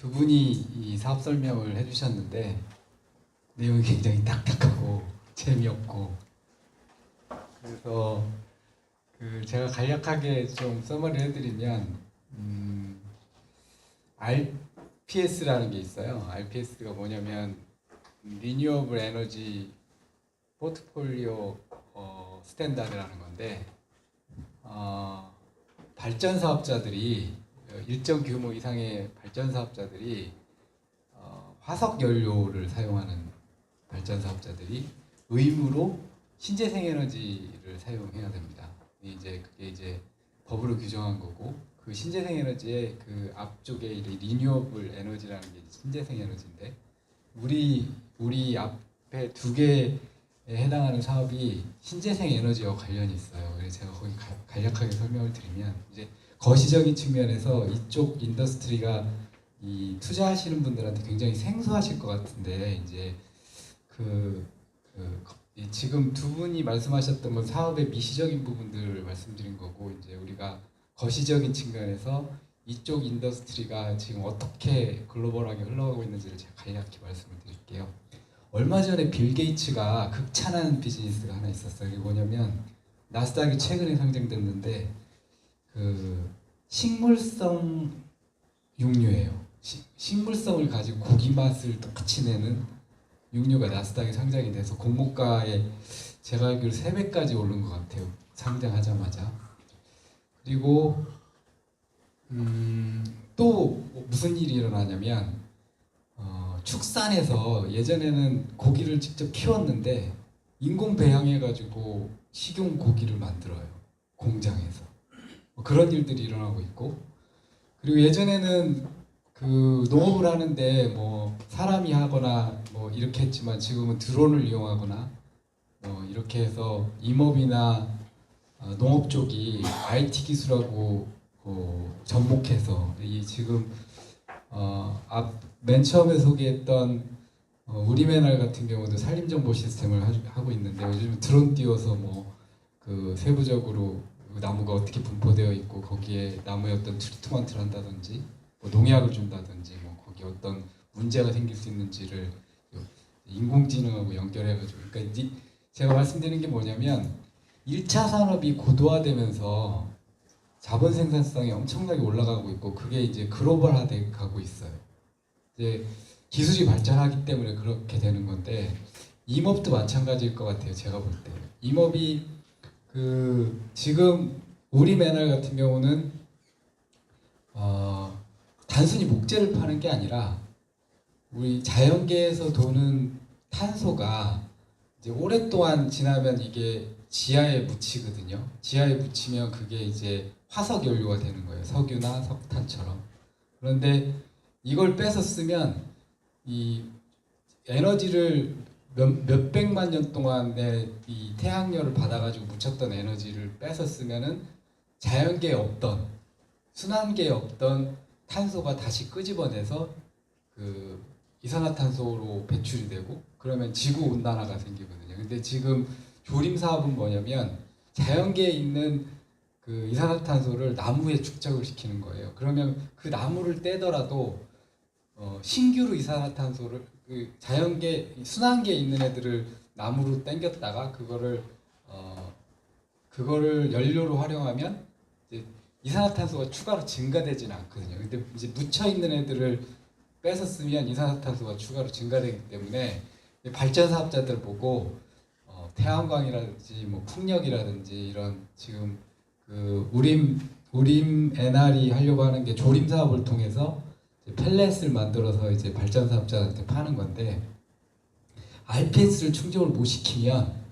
두 분이 이 사업 설명을 해주셨는데 내용이 굉장히 딱딱하고 재미없고, 그래서 제가 간략하게 좀 서머리를 해드리면 RPS라는 게 있어요. RPS가 뭐냐면 리뉴어블 에너지 포트폴리오 스탠다드라는 건데, 발전 사업자들이 일정 규모 이상의 발전 사업자들이 화석 연료를 사용하는 발전 사업자들이 의무로 신재생 에너지를 사용해야 됩니다. 그게 이제 법으로 규정한 거고, 그 신재생 에너지의 그 앞쪽에 리뉴어블 에너지라는 게 신재생 에너지인데, 우리 앞에 두 개에 해당하는 사업이 신재생 에너지와 관련이 있어요. 그래서 제가 거기 간략하게 설명을 드리면, 이제 거시적인 측면에서 이쪽 인더스트리가 이 투자하시는 분들한테 굉장히 생소하실 것 같은데, 이제 지금 두 분이 말씀하셨던 건 사업의 미시적인 부분들을 말씀드린 거고, 이제 우리가 거시적인 측면에서 이쪽 인더스트리가 지금 어떻게 글로벌하게 흘러가고 있는지를 제가 간략히 말씀을 드릴게요. 얼마 전에 빌 게이츠가 극찬하는 비즈니스가 하나 있었어요. 이게 뭐냐면, 나스닥이 최근에 상장됐는데 식물성 육류예요. 식물성을 가지고 고기 맛을 똑같이 내는 육류가 나스닥에 상장이 돼서 공모가에 제가 알기로 3배까지 오른 것 같아요. 상장하자마자. 그리고 또 무슨 일이 일어나냐면, 축산에서 예전에는 고기를 직접 키웠는데 인공 배양해가지고 식용 고기를 만들어요. 공장에서. 그런 일들이 일어나고 있고, 그리고 예전에는 농업을 하는데 뭐 사람이 하거나 뭐 이렇게 했지만, 지금은 드론을 이용하거나 이렇게 해서 임업이나 농업 쪽이 IT 기술하고 접목해서 지금 맨 처음에 소개했던 우리메날 같은 경우도 산림정보 시스템을 하고 있는데, 요즘 드론 띄워서 세부적으로 나무가 어떻게 분포되어 있고 거기에 나무에 어떤 트리트먼트를 한다든지 뭐 농약을 준다든지 거기에 어떤 문제가 생길 수 있는지를 인공지능하고 연결해가지고, 그러니까 제가 말씀드리는 게 뭐냐면, 1차 산업이 고도화되면서 자본 생산성이 엄청나게 올라가고 있고, 그게 이제 글로벌화돼 가고 있어요. 이제 기술이 발전하기 때문에 그렇게 되는 건데, 임업도 마찬가지일 것 같아요. 제가 볼 때 임업이 지금 우리 매날 같은 경우는 단순히 목재를 파는 게 아니라 우리 자연계에서 도는 탄소가 이제 오랫동안 지나면 이게 지하에 묻히거든요. 지하에 묻히면 그게 이제 화석 연료가 되는 거예요. 석유나 석탄처럼. 그런데 이걸 빼서 쓰면 이 에너지를 몇백만 년 동안에 이 태양열을 받아가지고 묻혔던 에너지를 빼서 쓰면은 자연계에 없던, 순환계에 없던 탄소가 다시 끄집어내서 이산화탄소로 배출이 되고, 그러면 지구 온난화가 생기거든요. 근데 지금 조림 사업은 뭐냐면, 자연계에 있는 이산화탄소를 나무에 축적을 시키는 거예요. 그러면 그 나무를 떼더라도 신규로 이산화탄소를 자연계, 순환계에 있는 애들을 나무로 땡겼다가 그거를 연료로 활용하면 이제 이산화탄소가 추가로 증가되지는 않거든요. 근데 이제 묻혀 있는 애들을 빼서 쓰면 이산화탄소가 추가로 증가되기 때문에 발전 사업자들 보고 태양광이라든지 뭐 풍력이라든지 이런 지금 우림 NR이 하려고 하는 게 조림 사업을 통해서 펠렛을 만들어서 이제 발전 사업자한테 파는 건데, RPS를 충족을 못 시키면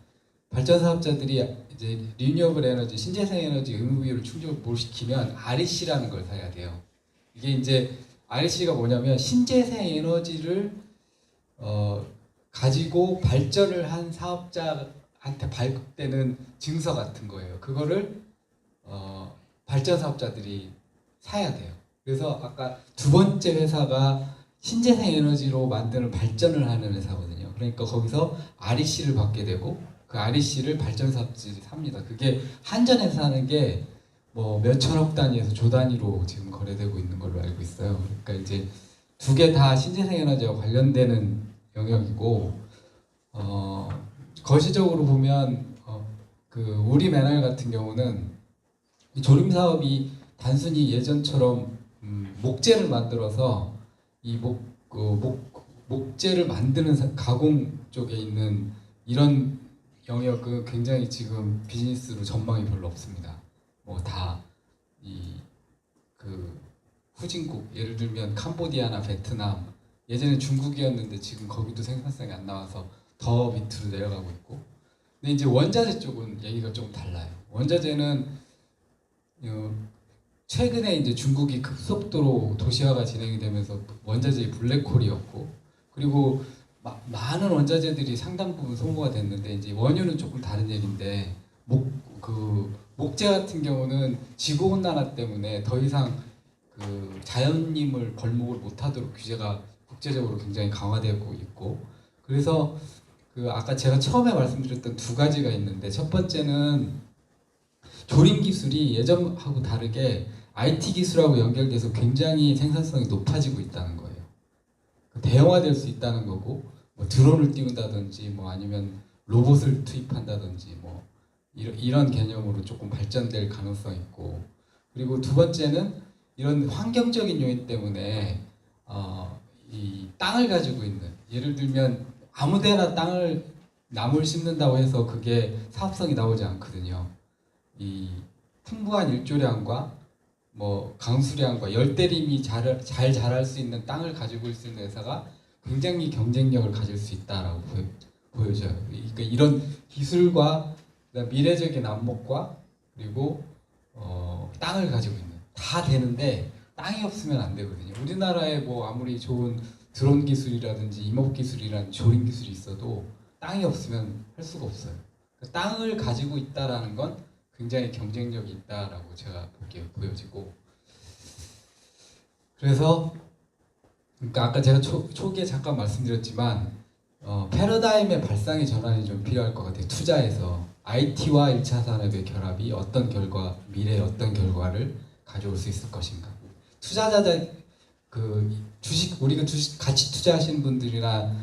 발전 사업자들이 이제 리뉴어블 에너지, 신재생 에너지 의무 비율을 충족을 못 시키면 REC라는 걸 사야 돼요. 이게 이제 REC가 뭐냐면, 신재생 에너지를 가지고 발전을 한 사업자한테 발급되는 증서 같은 거예요. 그거를 발전 사업자들이 사야 돼요. 그래서 아까 두 번째 회사가 신재생 에너지로 만드는 발전을 하는 회사거든요. 그러니까 거기서 REC를 받게 되고, 그 REC를 발전 사업자들이 삽니다. 그게 한전에서 하는 게 뭐 몇천억 단위에서 조 단위로 지금 거래되고 있는 걸로 알고 있어요. 그러니까 이제 두 개 다 신재생 에너지와 관련되는 영역이고 거시적으로 보면 그 우리 맨알 같은 경우는 이 조림 사업이 단순히 예전처럼 목재를 만들어서 이 목재를 만드는 가공 쪽에 있는 이런 영역은 굉장히 지금 비즈니스로 전망이 별로 없습니다. 뭐 다 이 그 후진국, 예를 들면 캄보디아나 베트남, 예전에 중국이었는데 지금 거기도 생산성이 안 나와서 더 밑으로 내려가고 있고. 근데 이제 원자재 쪽은 얘기가 좀 달라요. 원자재는 최근에 이제 중국이 급속도로 도시화가 진행이 되면서 원자재의 블랙홀이었고, 그리고 많은 원자재들이 상당 부분 소모가 됐는데, 이제 원유는 조금 다른 얘기인데, 목재 같은 경우는 지구 온난화 때문에 더 이상 그 자연님을 벌목을 못하도록 규제가 국제적으로 굉장히 강화되고 있고, 그래서 그 아까 제가 처음에 말씀드렸던 두 가지가 있는데, 첫 번째는 조림 기술이 예전하고 다르게 IT 기술하고 연결돼서 굉장히 생산성이 높아지고 있다는 거예요. 대형화될 수 있다는 거고, 뭐 드론을 띄운다든지, 뭐 아니면 로봇을 투입한다든지, 뭐 이런 개념으로 조금 발전될 가능성이 있고, 그리고 두 번째는 이런 환경적인 요인 때문에 이 땅을 가지고 있는, 예를 들면 아무데나 나무를 심는다고 해서 그게 사업성이 나오지 않거든요. 이 풍부한 일조량과 뭐 강수량과 열대림이 잘 자랄 수 있는 땅을 가지고 있을 수 있는 회사가 굉장히 경쟁력을 가질 수 있다라고 보여져요. 그러니까 이런 기술과 미래적인 안목과 그리고 땅을 가지고 있는, 다 되는데 땅이 없으면 안 되거든요. 우리나라에 뭐 아무리 좋은 드론 기술이라든지 임업 기술이라든지 조림 기술이 있어도 땅이 없으면 할 수가 없어요. 그러니까 땅을 가지고 있다라는 건 굉장히 경쟁력이 있다라고 제가 보여지고, 그래서 그러니까 아까 제가 초기에 잠깐 말씀드렸지만 패러다임의 발상의 전환이 좀 필요할 것 같아요. 투자에서 IT와 1차 산업의 결합이 미래에 어떤 결과를 가져올 수 있을 것인가. 투자자들, 우리가 같이 투자하시는 분들이나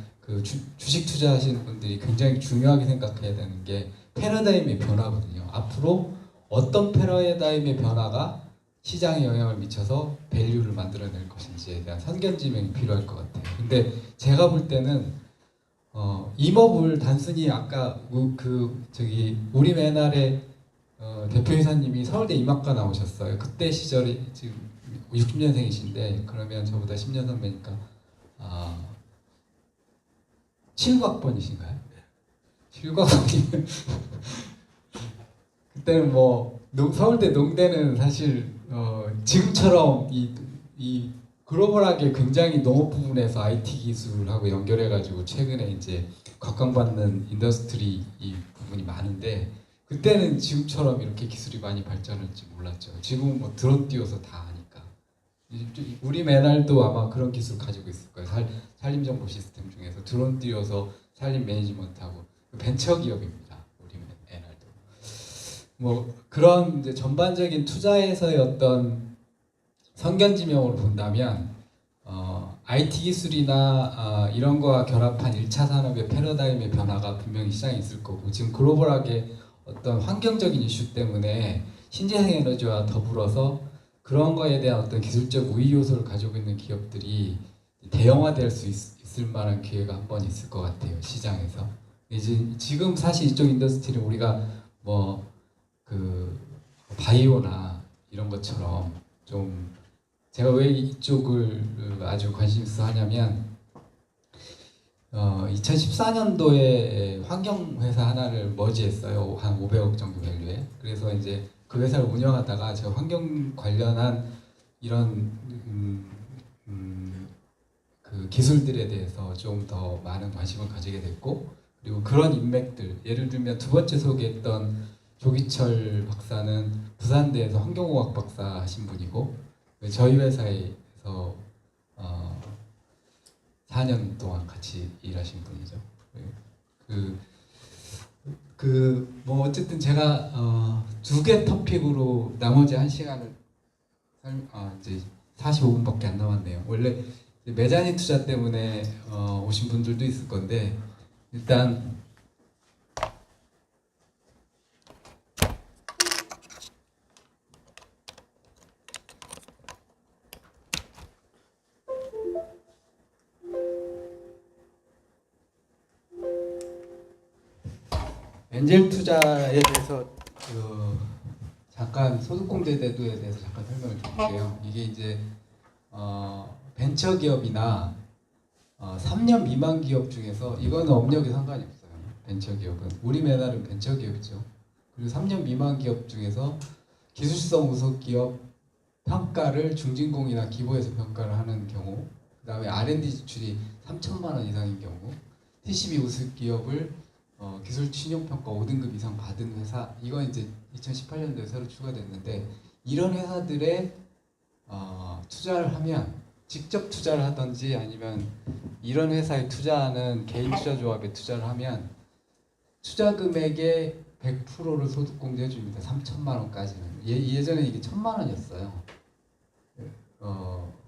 주식 투자하시는 분들이 굉장히 중요하게 생각해야 되는 게 패러다임의 변화거든요. 앞으로 어떤 패러다임의 변화가 시장에 영향을 미쳐서 밸류를 만들어낼 것인지에 대한 선견지명이 필요할 것 같아요. 근데 제가 볼 때는 임업을 단순히 아까 우리 맨날에 대표이사님이 서울대 임학과 나오셨어요. 그때 시절이 지금 60년생이신데 그러면 저보다 10년 선배니까 7학번이신가요? 7학번이면 그때는 뭐 서울대 농대는 사실 지금처럼 이 글로벌하게 굉장히 농업 부분에서 IT 기술하고 연결해가지고 최근에 이제 각광받는 인더스트리 이 부분이 많은데, 그때는 지금처럼 이렇게 기술이 많이 발전할지 몰랐죠. 지금은 뭐 드론 띄워서 다 하니까. 우리 맨알도 아마 그런 기술 가지고 있을 거예요. 산림정보 시스템 중에서 드론 띄워서 산림 매니지먼트하고 벤처 기업입니다. 우리 맨알도. 뭐 그런 이제 전반적인 투자에서의 어떤 선견지명으로 본다면 IT 기술이나 이런 거와 결합한 1차 산업의 패러다임의 변화가 분명히 시장에 있을 거고, 지금 글로벌하게 어떤 환경적인 이슈 때문에 신재생 에너지와 더불어서 그런 거에 대한 어떤 기술적 우위 요소를 가지고 있는 기업들이 대형화될 수 있을 만한 기회가 한 번 있을 것 같아요, 시장에서. 이제 지금 사실 이쪽 인더스트리는 우리가 뭐 바이오나 이런 것처럼 좀, 제가 왜 이쪽을 아주 관심 있어 하냐면 2014년도에 환경회사 하나를 머지했어요. 한 500억 정도 밸류에. 그래서 이제 그 회사를 운영하다가 제가 환경 관련한 이런 그 기술들에 대해서 좀 더 많은 관심을 가지게 됐고, 그리고 그런 인맥들, 예를 들면 두 번째 소개했던 조기철 박사는 부산대에서 환경공학 박사 하신 분이고, 저희 회사에서 4년 동안 같이 일하신 분이죠. 뭐 어쨌든 제가 두 개 토픽으로 나머지 한 시간을 이제 45분밖에 안 남았네요. 원래 매자니 투자 때문에 오신 분들도 있을 건데 일단 엔젤 투자에 대해서 잠깐 소득공제 제도에 대해서 잠깐 설명을 드릴게요. 이게 이제 벤처 기업이나 3년 미만 기업 중에서 이거는 업력에 상관이 없어요. 벤처 기업은 우리 매달은 벤처 기업이죠. 그리고 3년 미만 기업 중에서 기술성 우수 기업 평가를 중진공이나 기부에서 평가를 하는 경우, 그 다음에 R&D 지출이 3천만 원 이상인 경우, TCB 우수 기업을 기술 신용 평가 5등급 이상 받은 회사, 이건 이제 2018년도에 새로 추가됐는데 이런 회사들에 투자를 하면 직접 투자를 하든지 아니면 이런 회사에 투자하는 개인 투자 조합에 투자를 하면 투자 금액의 100%를 소득공제해 줍니다. 3천만 원까지는. 예전에 이게 1,000만 원이었어요.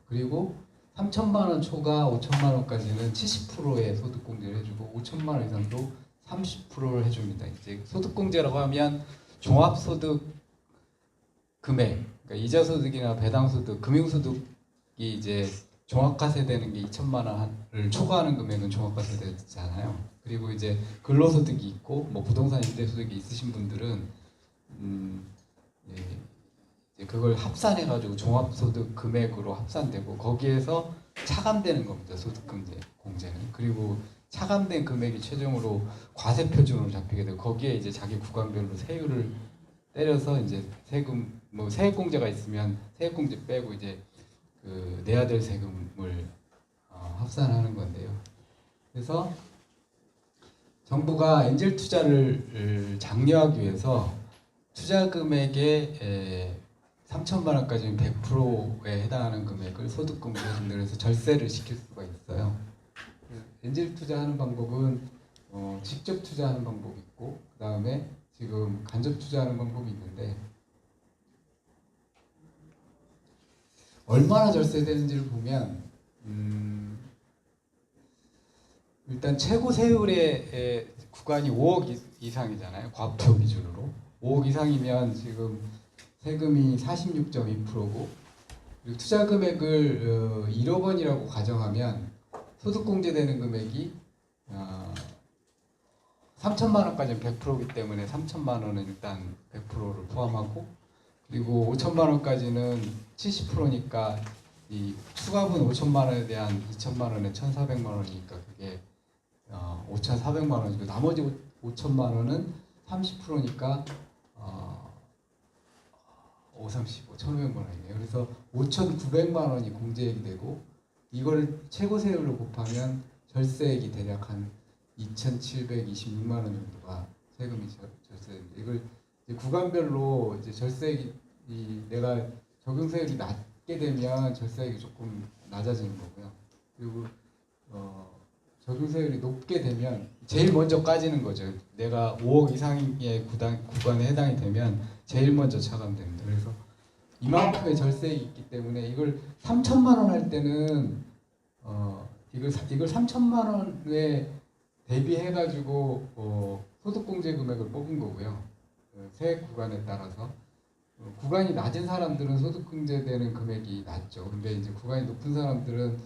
그리고 3천만 원 초과 5천만 원까지는 70%의 소득공제를 해주고 5천만 원 이상도 30%를 해줍니다. 이제 소득공제라고 하면 종합소득 금액, 그러니까 이자소득이나 배당소득, 금융소득이 이제 종합과세되는 게 2천만 원을 초과하는 금액은 종합과세되잖아요. 그리고 이제 근로소득이 있고 뭐 부동산 임대소득이 있으신 분들은 이제 그걸 합산해가지고 종합소득 금액으로 합산되고 거기에서 차감되는 겁니다. 소득공제는. 그리고 차감된 금액이 최종으로 과세 표준으로 잡히게 되고 거기에 이제 자기 구간별로 세율을 때려서 이제 세금 뭐 세액공제가 있으면 세액공제 빼고 이제 그 내야 될 세금을 합산하는 건데요. 그래서 정부가 엔젤 투자를 장려하기 위해서 투자 금액의 3천만 원까지는 100%에 해당하는 금액을 소득공제에 준다 그래서 절세를 시킬 수가 있어요. 엔젤 투자하는 방법은 직접 투자하는 방법이 있고 그 다음에 지금 간접 투자하는 방법이 있는데 얼마나 절세되는지를 보면 일단 최고 세율의 구간이 5억 이상이잖아요. 과표 기준으로 5억 이상이면 지금 세금이 46.2%고 그리고 투자 금액을 1억 원이라고 가정하면 소득공제되는 금액이 3천만 원까지는 100%이기 때문에 3천만 원은 일단 100%를 포함하고 그리고 5천만 원까지는 70%니까 이 추가분 5천만 원에 대한 2천만 원에 1,400만 원이니까 그게 5,400만 원이고 나머지 5천만 원은 30%니까 5,35, 1,500만 원이네요. 그래서 5,900만 원이 공제액이 되고 이걸 최고 세율로 곱하면 절세액이 대략 한 2,726만 원 정도가 세금이 절세인데 이걸 이제 구간별로 이제 절세액이 내가 적용세율이 낮게 되면 절세액이 조금 낮아지는 거고요. 그리고 적용세율이 높게 되면 제일 먼저 까지는 거죠. 내가 5억 이상의 구간에 해당이 되면 제일 먼저 차감됩니다. 그래서 이만큼의 절세액이 있기 때문에 이걸 3천만 원 할 때는 이걸 3천만 원에 대비해가지고 소득공제 금액을 뽑은 거고요. 세액 구간에 따라서 구간이 낮은 사람들은 소득공제되는 금액이 낮죠. 근데 이제 구간이 높은 사람들은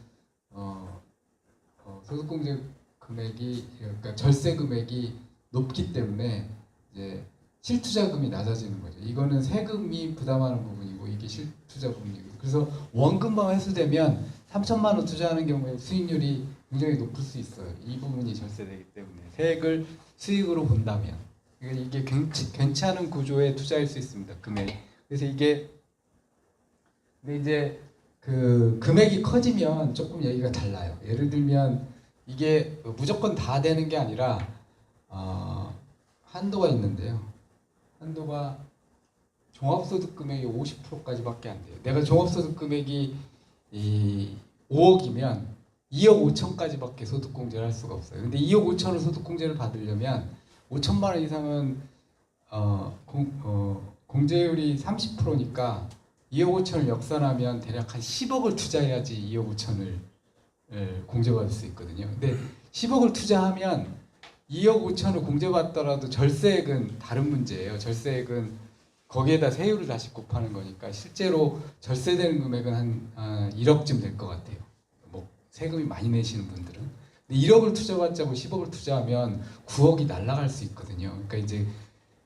소득공제 금액이 그러니까 절세 금액이 높기 때문에 이제 실투자금이 낮아지는 거죠. 이거는 세금이 부담하는 부분이고 이게 실투자 부분이고 그래서 원금만 회수되면 3천만 원 투자하는 경우에 수익률이 굉장히 높을 수 있어요. 이 부분이 절세되기 때문에 세액을 수익으로 본다면 이게 괜찮은 구조의 투자일 수 있습니다. 금액. 그래서 이게 근데 이제 그 금액이 커지면 조금 얘기가 달라요. 예를 들면 이게 무조건 다 되는 게 아니라 한도가 있는데요. 한도가 종합소득 금액이 50%까지밖에 안 돼요. 내가 종합소득 금액이 5억이면 2억 5천까지밖에 소득공제를 할 수가 없어요. 근데 2억 5천을 소득공제를 받으려면 5천만 원 이상은 공제율이 30%니까 2억 5천을 역산하면 대략 한 10억을 투자해야지 2억 5천을 공제받을 수 있거든요. 근데 10억을 투자하면 2억 5천을 공제받더라도 절세액은 다른 문제예요. 절세액은 거기에다 세율을 다시 곱하는 거니까 실제로 절세되는 금액은 한 1억쯤 될 것 같아요. 뭐 세금이 많이 내시는 분들은. 근데 1억을 투자받자고 10억을 투자하면 9억이 날아갈 수 있거든요. 그러니까 이제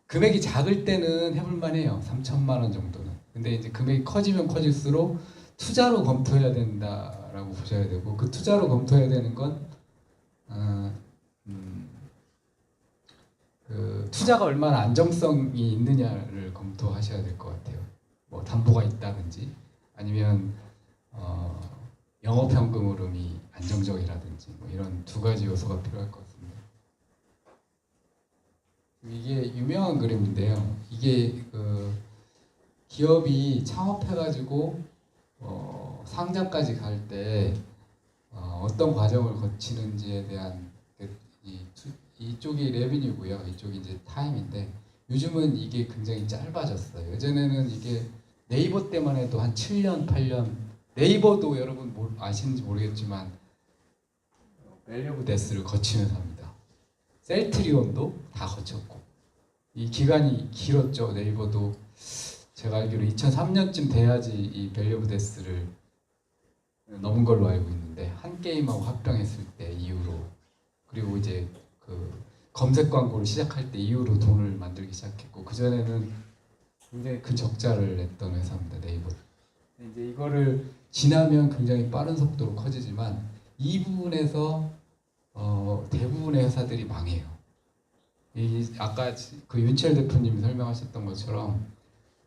금액이 작을 때는 해볼만 해요. 3천만 원 정도는. 근데 이제 금액이 커지면 커질수록 투자로 검토해야 된다라고 보셔야 되고, 그 투자로 검토해야 되는 건 그 투자가 얼마나 안정성이 있느냐를 검토하셔야 될 것 같아요. 뭐 담보가 있다든지 아니면 영업 현금 흐름이 안정적이라든지 뭐 이런 두 가지 요소가 필요할 것 같습니다. 이게 유명한 그림인데요. 이게 그 기업이 창업해가지고 상장까지 갈 때 어떤 과정을 거치는지에 대한 이쪽이 레비뉴고요. 이쪽이 이제 타임인데 요즘은 이게 굉장히 짧아졌어요. 예전에는 이게 네이버 때만 해도 한 7년, 8년. 네이버도 여러분 아시는지 모르겠지만 밸류 오브 데스를 거치면서 합니다. 셀트리온도 다 거쳤고 이 기간이 길었죠. 네이버도 제가 알기로 2003년쯤 돼야지 이 밸류 오브 데스를 넘은 걸로 알고 있는데 한 게임하고 합병했을 때 이후로, 그리고 이제 그 검색 광고를 시작할 때 이후로 돈을 만들기 시작했고, 그 전에는 굉장히 큰 적자를 냈던 회사입니다. 네이버. 이제 이거를 지나면 굉장히 빠른 속도로 커지지만 이 부분에서 대부분의 회사들이 망해요. 아까 그 윤철 대표님이 설명하셨던 것처럼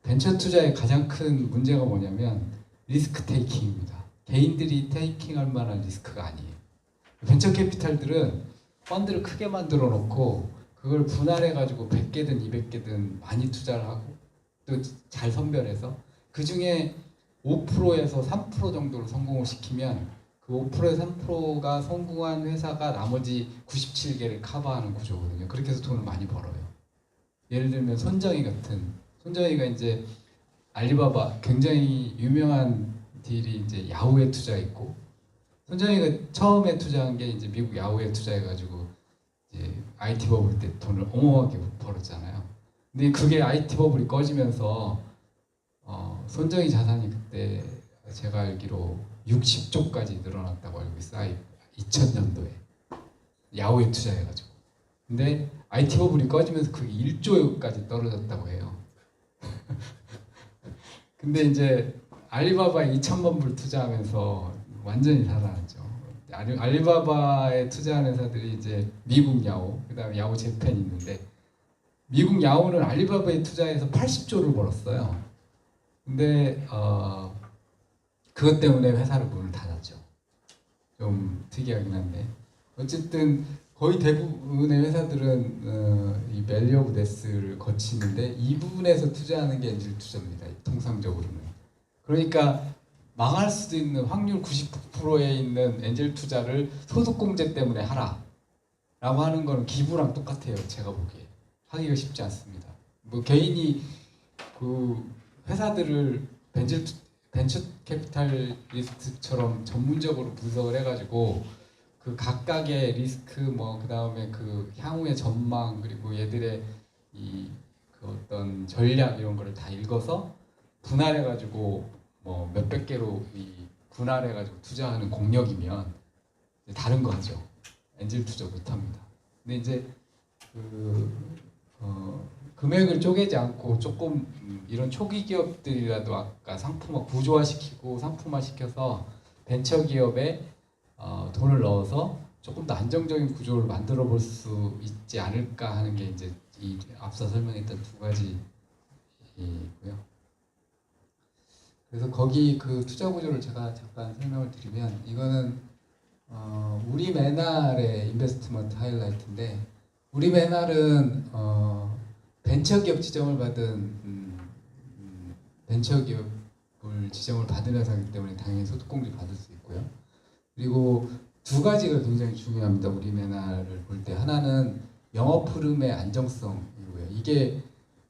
벤처 투자의 가장 큰 문제가 뭐냐면 리스크 테이킹입니다. 개인들이 테이킹할 만한 리스크가 아니에요. 벤처 캐피탈들은 펀드를 크게 만들어 놓고 그걸 분할해 가지고 100개든 200개든 많이 투자를 하고 또 잘 선별해서 그 중에 5%에서 3% 정도를 성공을 시키면 그 5%에서 3%가 성공한 회사가 나머지 97개를 커버하는 구조거든요. 그렇게 해서 돈을 많이 벌어요. 예를 들면 손정희가 이제 알리바바 굉장히 유명한 딜이 이제 야후에 투자했고, 손정희가 처음에 투자한 게 이제 미국 야후에 투자해가지고 이제 IT 버블 때 돈을 어마어마하게 벌었잖아요. 근데 그게 IT 버블이 꺼지면서 손정희 자산이 그때 제가 알기로 60조까지 늘어났다고 알고 있어요. 2000년도에 야후에 투자해가지고. 근데 IT 버블이 꺼지면서 그게 1조까지 떨어졌다고 해요. 근데 이제 알리바바에 2천만 불 투자하면서 완전히 살아났죠. 알리바바에 투자한 회사들이 이제 미국 야후, 그다음에 야후 재팬 있는데, 미국 야후는 알리바바에 투자해서 80조를 벌었어요. 근데 그것 때문에 회사를 문을 닫았죠. 좀 특이하긴 한데 어쨌든 거의 대부분의 회사들은 이 밸류 오브 데스를 거치는데 이 부분에서 투자하는 게 엔젤 투자입니다. 통상적으로는. 그러니까 망할 수도 있는 확률 99%에 있는 엔젤 투자를 소득공제 때문에 하라 라고 하는 거는 기부랑 똑같아요. 제가 보기에 하기가 쉽지 않습니다. 뭐 개인이 그 회사들을 벤처 캐피탈리스트처럼 전문적으로 분석을 해가지고 그 각각의 리스크 뭐 그 다음에 그 향후의 전망 그리고 얘들의 그 어떤 전략 이런 거를 다 읽어서 분할해가지고 뭐 몇백 개로 분할해가지고 투자하는 공력이면 다른 거 하죠. 엔젤 투자 못합니다. 근데 이제 금액을 쪼개지 않고 조금 이런 초기 기업들이라도 아까 상품화 구조화시키고 상품화시켜서 벤처 기업에 돈을 넣어서 조금 더 안정적인 구조를 만들어 볼 수 있지 않을까 하는 게 이제 이 앞서 설명했던 두 가지이고요. 그래서 거기 그 투자 구조를 제가 잠깐 설명을 드리면, 이거는 우리 맨날의 인베스트먼트 하이라이트인데, 우리 맨날은 벤처기업 지정을 받은 벤처기업을 지정을 받은 회사이기 때문에 당연히 소득공제 받을 수 있고요. 그리고 두 가지가 굉장히 중요합니다. 우리 맨날을 볼 때 하나는 영업 흐름의 안정성이고요. 이게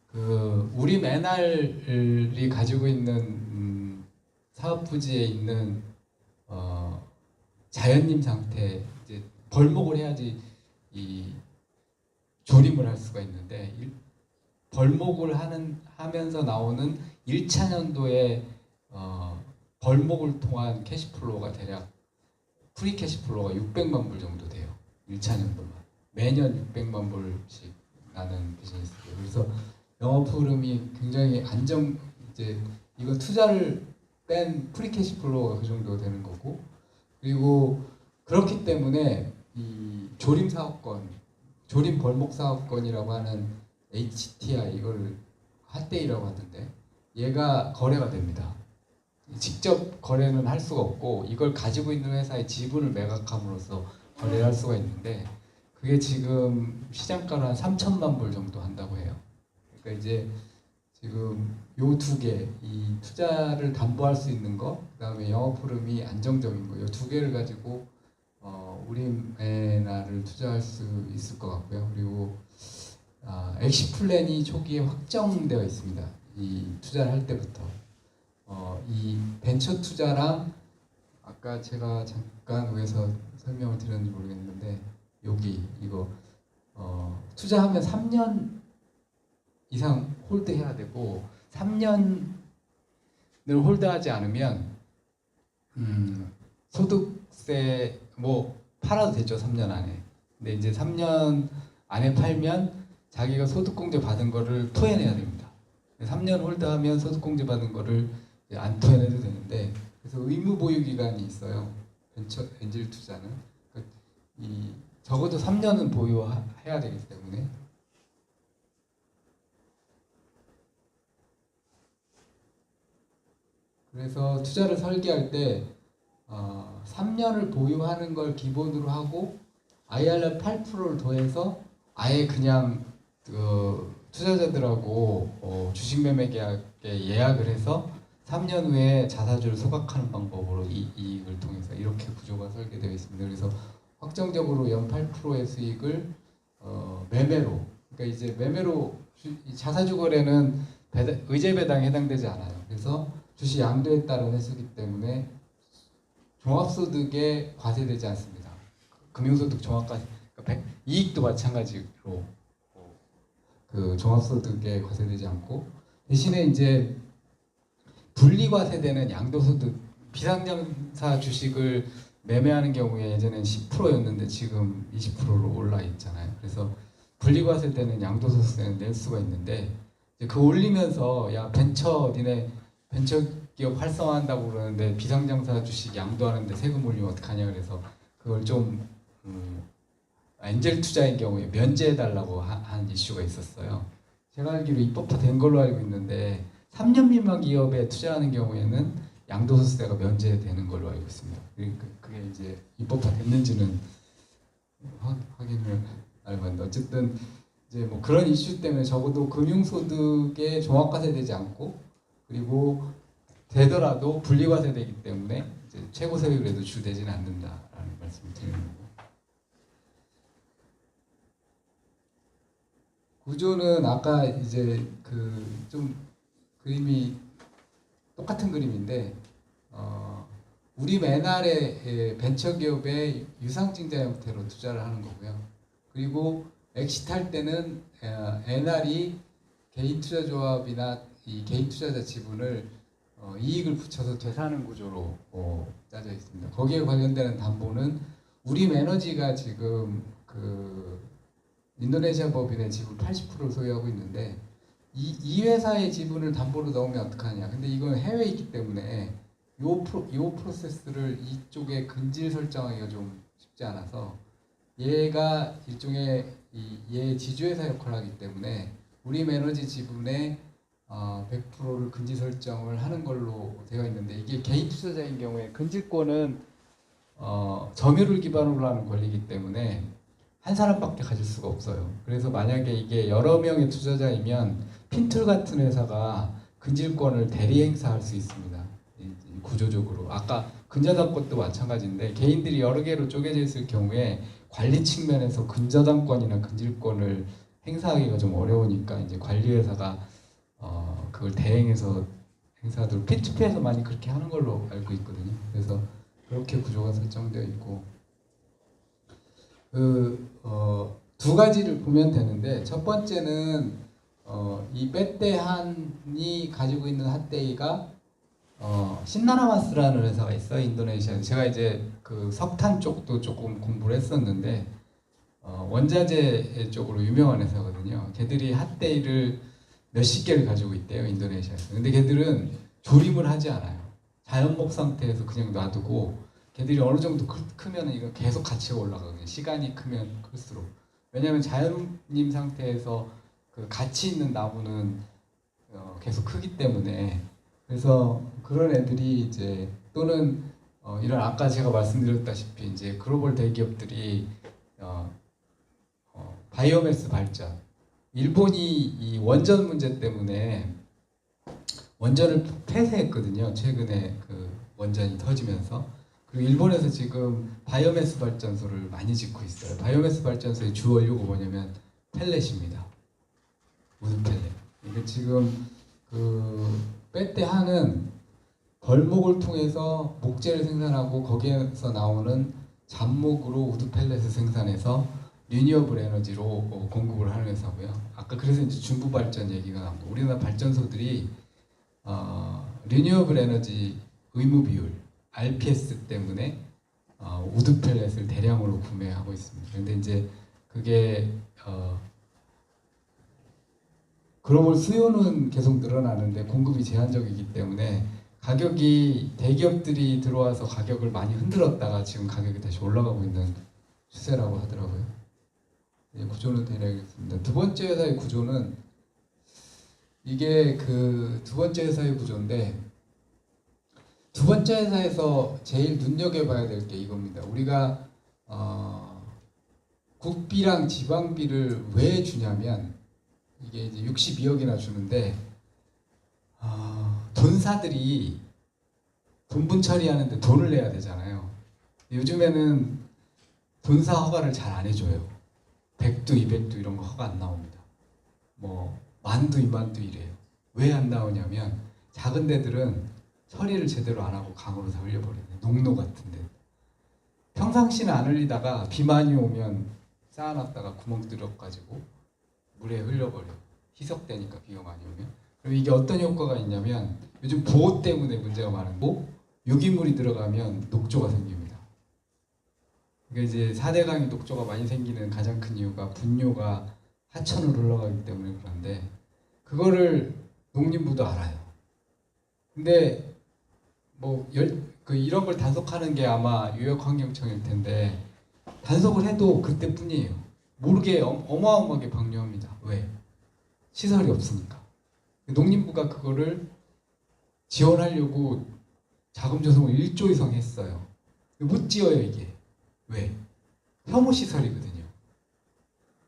그 우리 맨날이 가지고 있는 사업 부지에 있는 자연님 상태, 이제 벌목을 해야지 이 조림을 할 수가 있는데 벌목을 하면서 나오는 1차 년도에 벌목을 통한 캐시플로우가 대략 프리 캐시플로우가 600만 불 정도 돼요. 1차 년도만 매년 600만 불씩 나는 비즈니스예요. 그래서 영업 흐름이 굉장히 이제 이건 투자를 뺀 프리 캐시플로우가 그 정도 되는 거고, 그리고 그렇기 때문에 이 조림 사업권, 조림 벌목 사업권이라고 하는 HTI, 이걸 핫데이라고 하던데, 얘가 거래가 됩니다. 직접 거래는 할 수가 없고 이걸 가지고 있는 회사의 지분을 매각함으로써 거래를 할 수가 있는데, 그게 지금 시장가로 한 3천만 불 정도 한다고 해요. 그러니까 이제 지금 요 두 개, 이 투자를 담보할 수 있는 거, 그다음에 영업 흐름이 안정적인 거, 요 두 개를 가지고 우리메나를 투자할 수 있을 것 같고요. 그리고 엑시 플랜이 초기에 확정되어 있습니다. 이 투자를 할 때부터 이 벤처 투자랑 아까 제가 잠깐 위에서 설명을 드렸는지 모르겠는데, 여기 이거 투자하면 3년 이상 홀드해야 되고, 3년을 홀드하지 않으면 소득세 뭐 팔아도 되죠, 3년 안에. 근데 이제 3년 안에 팔면 자기가 소득공제 받은 거를 토해내야 됩니다. 3년 홀드하면 소득공제 받은 거를 안 토해내도 되는데, 그래서 의무 보유 기간이 있어요. 벤처 엔젤 투자는 그러니까 적어도 3년은 보유해야 되기 때문에. 그래서 투자를 설계할 때 3년을 보유하는 걸 기본으로 하고 IRR 8%를 더해서 아예 그냥 투자자들하고 주식 매매 계약에 예약을 해서 3년 후에 자사주를 소각하는 방법으로 이익을 통해서 이렇게 구조가 설계되어 있습니다. 그래서 확정적으로 연 8%의 수익을 매매로, 그러니까 이제 매매로 자사주 거래는 의제 배당에 해당되지 않아요. 그래서 주식 양도에 따른 회수기 때문에 종합소득에 과세되지 않습니다. 금융소득 종합과세, 그러니까 이익도 마찬가지로 그 종합소득에 과세되지 않고, 대신에 이제 분리과세되는 양도소득, 비상장사 주식을 매매하는 경우에 예전엔 10%였는데 지금 20%로 올라 있잖아요. 그래서 분리과세되는 양도소득세는 낼 수가 있는데, 이제 그 올리면서 야 니네 벤처기업 활성화한다고 그러는데 비상장사 주식 양도하는데 세금 올리면 어떡하냐, 그래서 그걸 좀 엔젤 투자인 경우에 면제해달라고 한 이슈가 있었어요. 제가 알기로 입법화된 걸로 알고 있는데 3년 미만 기업에 투자하는 경우에는 양도소득세가 면제되는 걸로 알고 있습니다. 그게 이제 입법화됐는지는 확인을 알고 있는데, 어쨌든 이제 뭐 그런 이슈 때문에 적어도 금융소득에 종합과세되지 않고, 그리고 되더라도 분리과세되기 때문에 이제 최고 세율에도 주되지는 않는다라는 말씀을 드리는 거고, 구조는 아까 이제 좀 그림이 똑같은 그림인데 우리메날의 벤처기업의 유상증자 형태로 투자를 하는 거고요. 그리고 엑시트할 때는 NR이 개인 투자조합이나 이 개인 투자자 지분을 이익을 붙여서 되사하는 구조로 짜져 있습니다. 거기에 관련되는 담보는 우리메너지가 지금 인도네시아 법인의 지분 80%를 소유하고 있는데, 이 회사의 지분을 담보로 넣으면 어떡하냐. 근데 이건 해외에 있기 때문에 요 프로세스를 이쪽에 근질 설정하기가 좀 쉽지 않아서, 얘가 일종의 얘 지주회사 역할을 하기 때문에 우리메너지 지분의 100%를 근질 설정을 하는 걸로 되어 있는데, 이게 개인 투자자인 경우에 근질권은 점유를 기반으로 하는 권리이기 때문에 한 사람밖에 가질 수가 없어요. 그래서 만약에 이게 여러 명의 투자자이면 핀툴 같은 회사가 근질권을 대리 행사할 수 있습니다. 구조적으로 아까 근저당권도 마찬가지인데, 개인들이 여러 개로 쪼개져 있을 경우에 관리 측면에서 근저당권이나 근질권을 행사하기가 좀 어려우니까 이제 관리회사가 그걸 대행해서 행사하도록 P2P에서 많이 그렇게 하는 걸로 알고 있거든요. 그래서 그렇게 구조가 설정되어 있고 두 가지를 보면 되는데 첫 번째는 이 빼떼한이 가지고 있는 핫데이가 신나라마스라는 회사가 있어요. 인도네시아에. 제가 이제 그 석탄 쪽도 조금 공부를 했었는데 원자재 쪽으로 유명한 회사거든요. 걔들이 핫데이를 몇십 개를 가지고 있대요. 인도네시아에서. 근데 걔들은 조림을 하지 않아요. 자연목 상태에서 그냥 놔두고 걔들이 어느 정도 크면 이거 계속 가치가 올라가거든요. 시간이 크면 클수록. 왜냐하면 자연림 상태에서 그 가치 있는 나무는 계속 크기 때문에 그래서 그런 애들이 이제 또는 이런 아까 제가 말씀드렸다시피 이제 글로벌 대기업들이 바이오매스 발전 일본이 이 원전 문제 때문에 원전을 폐쇄했거든요. 최근에 그 원전이 터지면서 그리고 일본에서 지금 바이오매스 발전소를 많이 짓고 있어요. 바이오매스 발전소의 주 원료가 뭐냐면 펠렛입니다. 우드 펠렛. 이게 지금 그 빼떼하는 벌목을 통해서 목재를 생산하고 거기에서 나오는 잡목으로 우드 펠렛을 생산해서 리뉴어블 에너지로 공급을 하는 회사고요. 아까 그래서 이제 중부 발전 얘기가 나오고 우리나라 발전소들이 리뉴어블 에너지 의무 비율 RPS 때문에 우드 펠렛을 대량으로 구매하고 있습니다. 그런데 이제 그게 글로벌 수요는 계속 늘어나는데 공급이 제한적이기 때문에 가격이 대기업들이 들어와서 가격을 많이 흔들었다가 지금 가격이 다시 올라가고 있는 추세라고 하더라고요. 예, 구조는 대략이겠습니다. 두 번째 회사의 구조는 이게 그 두 번째 회사의 구조인데 두 번째 회사에서 제일 눈여겨봐야 될 게 이겁니다. 우리가 국비랑 지방비를 왜 주냐면 이게 이제 62억이나 주는데 돈사들이 돈분 처리하는데 돈을 내야 되잖아요. 요즘에는 돈사 허가를 잘 안 해줘요. 100두, 200두 이런 거 허가 안 나옵니다. 뭐 만두, 2만두 이래요. 왜 안 나오냐면 작은 데들은 처리를 제대로 안 하고 강으로 다 흘려버려요. 농로 같은 데. 평상시는 안 흘리다가 비 많이 오면 쌓아놨다가 구멍 뚫어가지고 물에 흘려버려요. 희석되니까 비가 많이 오면. 그럼 이게 어떤 효과가 있냐면 요즘 보호 때문에 문제가 많고 유기물이 들어가면 녹조가 생깁니다. 그러니까 이제 4대강이 녹조가 많이 생기는 가장 큰 이유가 분뇨가 하천으로 흘러가기 때문에 그런데 그거를 농림부도 알아요. 근데 뭐 이런 걸 단속하는 게 아마 유역환경청일 텐데 단속을 해도 그때뿐이에요. 모르게 어마어마하게 방류합니다. 왜? 시설이 없으니까. 농림부가 그거를 지원하려고 자금 조성을 1조 이상 했어요. 못 지어요 이게. 왜? 혐오 시설이거든요.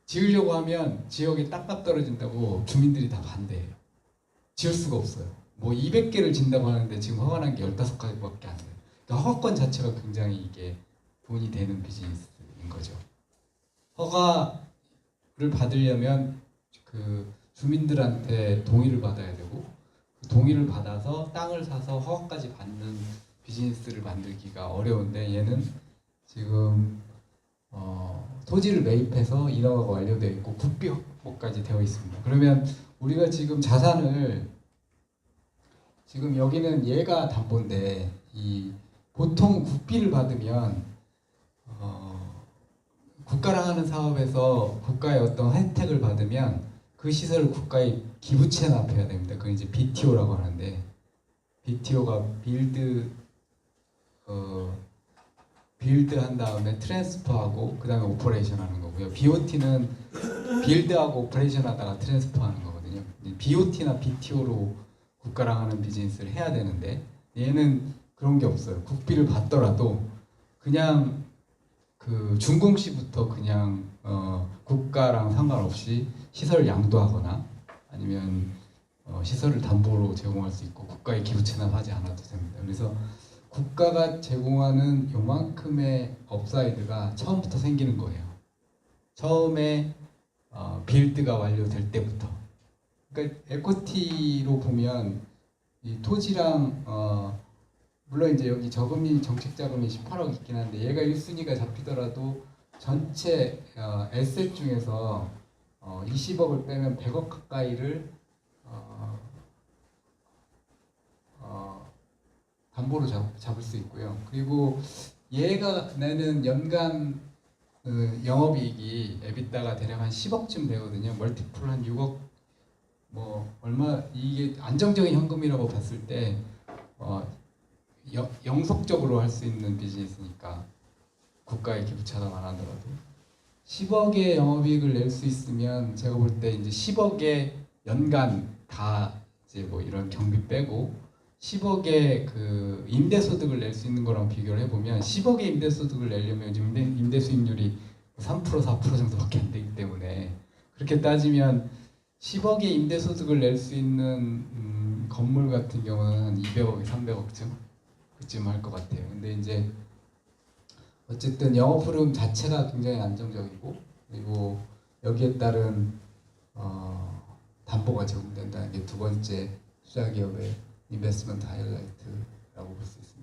지으려고 하면 지역에 땅값 떨어진다고 주민들이 다 반대해요. 지을 수가 없어요. 뭐 200개를 진다고 하는데 지금 허가난 게 15가지밖에 안 돼요. 그러니까 허가권 자체가 굉장히 이게 돈이 되는 비즈니스인 거죠. 허가를 받으려면 그 주민들한테 동의를 받아야 되고 그 동의를 받아서 땅을 사서 허가까지 받는 비즈니스를 만들기가 어려운데 얘는 지금 토지를 매입해서 인허가가 완료되어 있고 국비 확보까지 되어 있습니다. 그러면 우리가 지금 자산을 지금 여기는 얘가 담보인데 이 보통 국비를 받으면 국가랑 하는 사업에서 국가의 어떤 혜택을 받으면 그 시설을 국가에 기부 체납해야 됩니다. 그건 이제 BTO라고 하는데 BTO가 빌드 한 다음에 트랜스퍼하고 그 다음에 오퍼레이션 하는 거고요. BOT는 빌드하고 오퍼레이션 하다가 트랜스퍼 하는 거거든요. BOT나 BTO로 국가랑 하는 비즈니스를 해야 되는데 얘는 그런 게 없어요. 국비를 받더라도 그냥 그 준공시부터 그냥 국가랑 상관없이 시설을 양도하거나 아니면 시설을 담보로 제공할 수 있고 국가에 기부 체납하지 않아도 됩니다. 그래서 국가가 제공하는 요만큼의 업사이드가 처음부터 생기는 거예요. 처음에 빌드가 완료될 때부터. 그러니까 에코티로 보면 이 토지랑 물론 이제 여기 저금리 정책 자금이 18억 있긴 한데 얘가 1순위가 잡히더라도 전체 에셋 중에서 20억을 빼면 100억 가까이를 담보로 잡을 수 있고요. 그리고 얘가 내는 연간 영업이익이 에비타가 대략 한 10억쯤 되거든요. 멀티플 한 6억 뭐 얼마 이게 안정적인 현금이라고 봤을 때 영속적으로 할 수 있는 비즈니스니까 국가의 기부 차담 안 하더라도 10억의 영업이익을 낼 수 있으면 제가 볼 때 이제 10억의 연간 다 이제 뭐 이런 경비 빼고 10억의 그 임대 소득을 낼 수 있는 거랑 비교를 해보면 10억의 임대 소득을 내려면 지금 임대 수익률이 3% 4% 정도밖에 안 되기 때문에 그렇게 따지면 10억의 임대 소득을 낼 수 있는 건물 같은 경우는 한 200억, 300억쯤 그쯤 할 것 같아요. 근데 이제 어쨌든 영업 흐름 자체가 굉장히 안정적이고 그리고 여기에 따른 담보가 제공된다는 게 두 번째 투자 기업의 인베스트먼트 하이라이트라고 볼 수 있습니다.